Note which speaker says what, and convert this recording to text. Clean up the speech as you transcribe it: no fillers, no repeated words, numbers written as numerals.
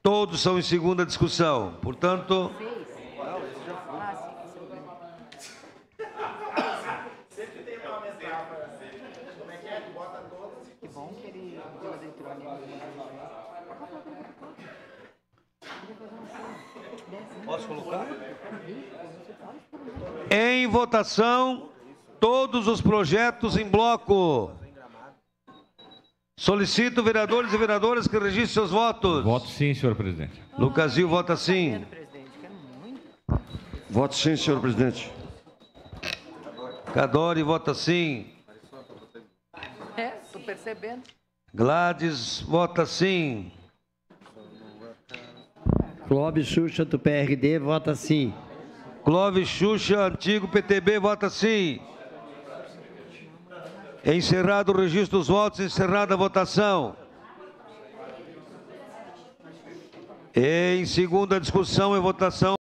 Speaker 1: Todos são em segunda discussão. Portanto... Posso colocar? Em votação, todos os projetos em bloco. Solicito vereadores e vereadoras que registrem seus votos.
Speaker 2: Voto sim, senhor presidente.
Speaker 1: Lucasio vota sim.
Speaker 3: Voto sim, senhor presidente.
Speaker 1: Cadore vota sim.
Speaker 4: Tô percebendo.
Speaker 1: Gladys vota sim.
Speaker 5: Clóvis Xuxa, do PRD, vota sim.
Speaker 1: Clóvis Xuxa, antigo PTB, vota sim. Encerrado o registro dos votos, encerrada a votação. Em segunda discussão e votação.